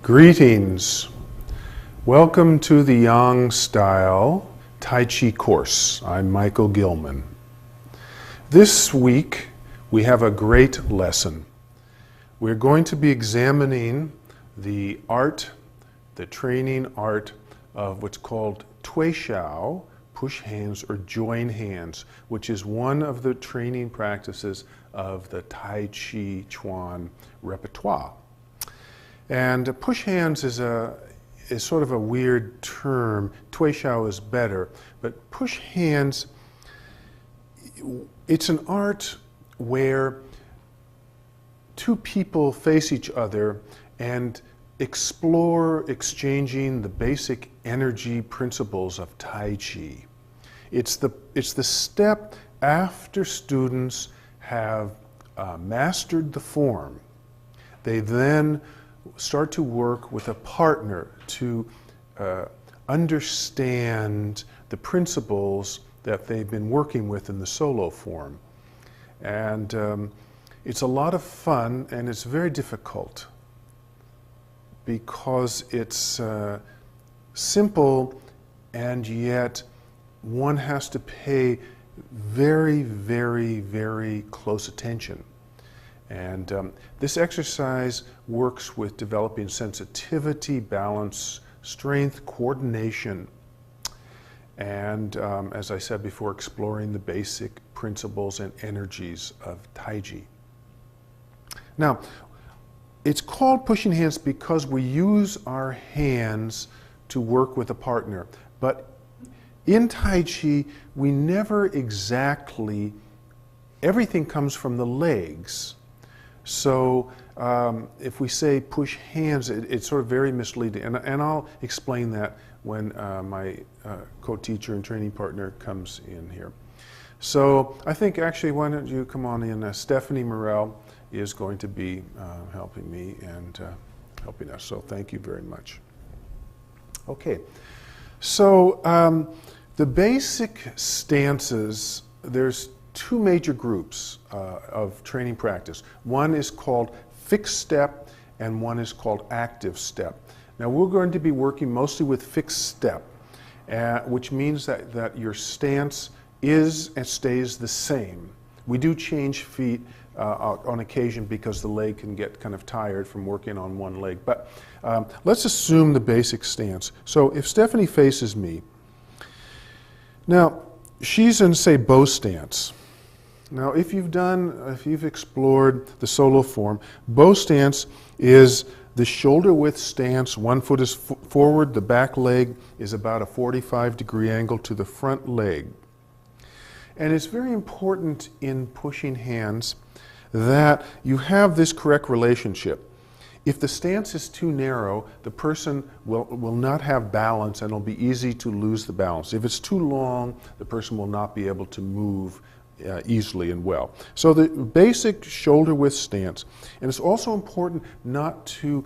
Greetings. Welcome to the Yang Style Tai Chi course. I'm Michael Gilman. This week we have a great lesson. We're going to be examining the training art of what's called Tui Shao, push hands or join hands, which is one of the training practices of the Tai Chi Chuan repertoire. And push hands is sort of a weird term. Tui Shao is better, but push hands, it's an art where two people face each other and explore exchanging the basic energy principles of Tai Chi. It's the step after students have mastered the form. They then start to work with a partner to understand the principles that they've been working with in the solo form. And it's a lot of fun, and it's very difficult because it's simple, and yet one has to pay very, very, very close attention. And this exercise works with developing sensitivity, balance, strength, coordination, and as I said before, exploring the basic principles and energies of Tai Chi. Now, it's called pushing hands because we use our hands to work with a partner. But in Tai Chi, we never exactly, everything comes from the legs. So if we say push hands, it's sort of very misleading. And I'll explain that when my co-teacher and training partner comes in here. So I think actually, why don't you come on in? Stephanie Morel is going to be helping me and helping us. So thank you very much. Okay. So the basic stances, there's two major groups of training practice. One is called fixed step and one is called active step. Now we're going to be working mostly with fixed step, which means that your stance is and stays the same. We do change feet on occasion because the leg can get kind of tired from working on one leg. But let's assume the basic stance. So if Stephanie faces me, now she's in, say, bow stance. Now if you've explored the solo form, bow stance is the shoulder width stance. One foot is forward, the back leg is about a 45-degree angle to the front leg. And it's very important in pushing hands that you have this correct relationship. If the stance is too narrow, the person will not have balance and it'll be easy to lose the balance. If it's too long, the person will not be able to move easily and well. So the basic shoulder width stance. And it's also important not to,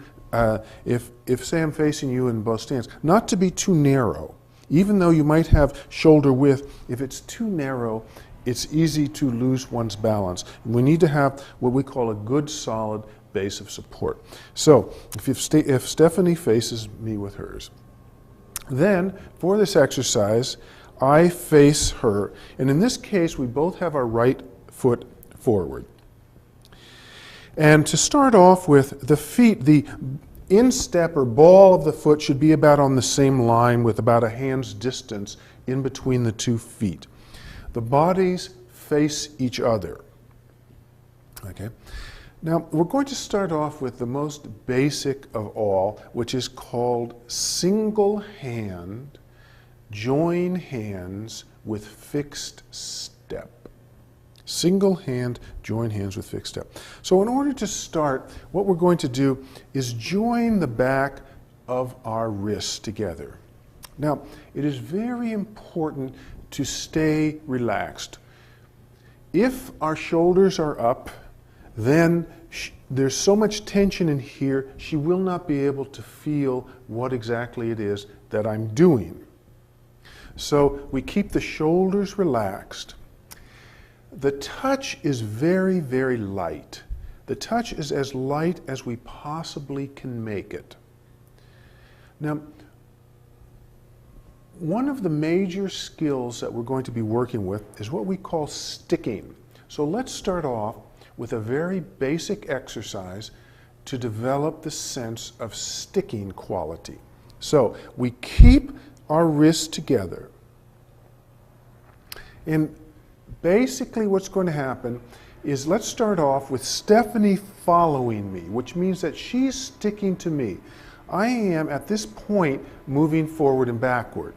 if say I'm facing you in bow stance, not to be too narrow. Even though you might have shoulder width, if it's too narrow, it's easy to lose one's balance. We need to have what we call a good solid base of support. So if Stephanie faces me with hers, then for this exercise, I face her. And in this case, we both have our right foot forward. And to start off with, the feet, the instep or ball of the foot should be about on the same line with about a hand's distance in between the 2 feet. The bodies face each other. Okay. Now we're going to start off with the most basic of all, which is called single hand, join hands with fixed step. Single hand, join hands with fixed step. So in order to start, what we're going to do is join the back of our wrists together. Now, it is very important to stay relaxed. If our shoulders are up, then there's so much tension in here, she will not be able to feel what exactly it is that I'm doing. So we keep the shoulders relaxed. The touch is very, very light. The touch is as light as we possibly can make it. Now, one of the major skills that we're going to be working with is what we call sticking. So let's start off with a very basic exercise to develop the sense of sticking quality. So we keep our wrists together. And basically what's going to happen is, let's start off with Stephanie following me, which means that she's sticking to me. I am at this point moving forward and backward.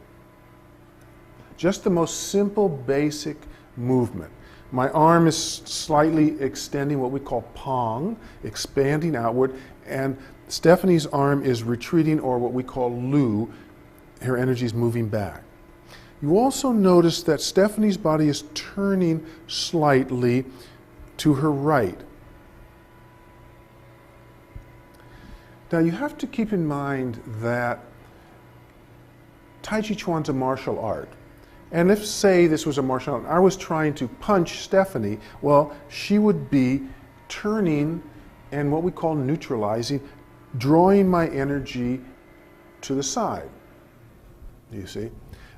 Just the most simple, basic movement. My arm is slightly extending, what we call pong, expanding outward, and Stephanie's arm is retreating, or what we call lu. Her energy is moving back. You also notice that Stephanie's body is turning slightly to her right. Now you have to keep in mind that Tai Chi Chuan's a martial art. And if, say, this was a martial art, I was trying to punch Stephanie, well, she would be turning and what we call neutralizing, drawing my energy to the side, you see.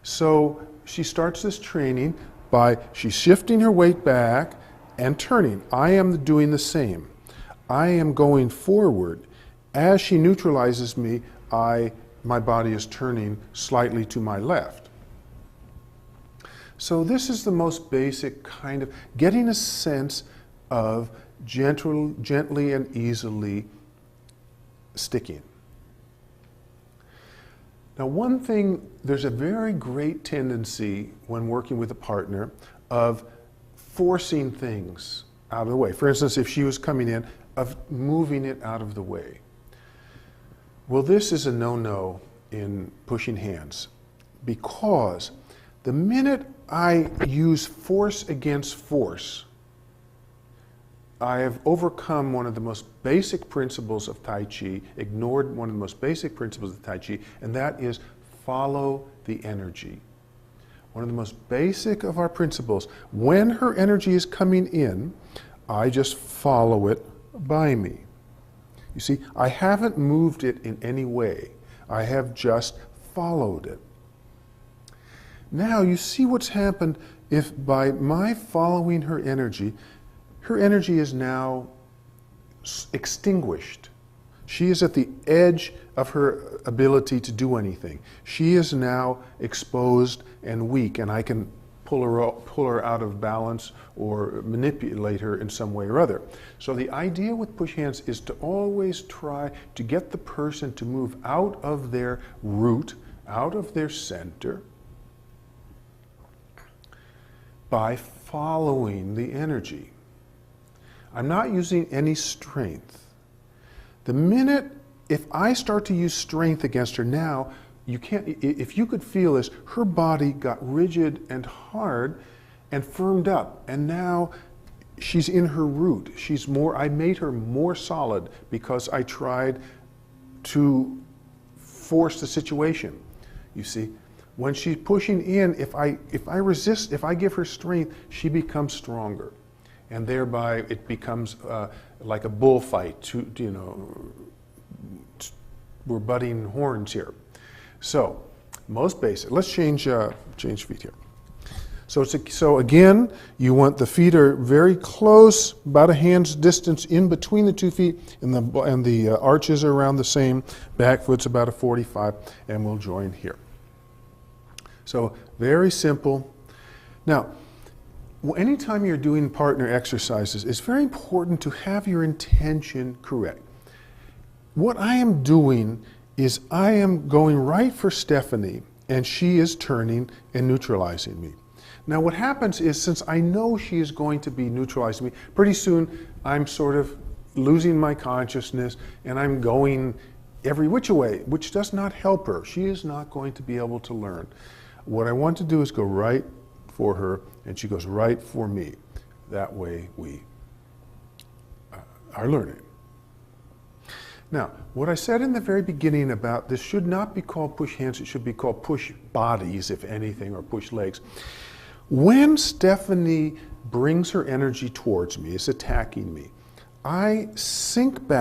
So she starts this training by, she's shifting her weight back and turning. I am doing the same. I am going forward. As she neutralizes me, my body is turning slightly to my left. So this is the most basic kind of getting a sense of gently and easily sticking. Now, one thing, there's a very great tendency when working with a partner of forcing things out of the way. For instance, if she was coming in, of moving it out of the way. Well, this is a no-no in pushing hands, because the minute I use force against force, I have overcome one of the most basic principles of Tai Chi, ignored one of the most basic principles of Tai Chi, and that is follow the energy. One of the most basic of our principles. When her energy is coming in, I just follow it by me. You see, I haven't moved it in any way. I have just followed it. Now you see what's happened if by my following her energy is now extinguished. She is at the edge of her ability to do anything. She is now exposed and weak, and I can pull her out of balance or manipulate her in some way or other. So the idea with push hands is to always try to get the person to move out of their root, out of their center, by following the energy. I'm not using any strength. The minute, if I start to use strength against her now, you can't, if you could feel this, her body got rigid and hard and firmed up, and now she's in her root. I made her more solid because I tried to force the situation, you see. When she's pushing in, if I resist, if I give her strength, she becomes stronger. And thereby it becomes like a bullfight, we're butting horns here. So, most basic, let's change feet here. So again, you want the feet are very close, about a hand's distance in between the 2 feet, and the arches are around the same, back foot's about a 45, and we'll join here. So very simple. Now, anytime you're doing partner exercises, it's very important to have your intention correct. What I am doing is I am going right for Stephanie, and she is turning and neutralizing me. Now what happens is, since I know she is going to be neutralizing me, pretty soon I'm sort of losing my consciousness and I'm going every which way, which does not help her. She is not going to be able to learn. What I want to do is go right for her, and she goes right for me. That way we are learning. Now, what I said in the very beginning about this should not be called push hands, it should be called push bodies, if anything, or push legs. When Stephanie brings her energy towards me, is attacking me, I sink back.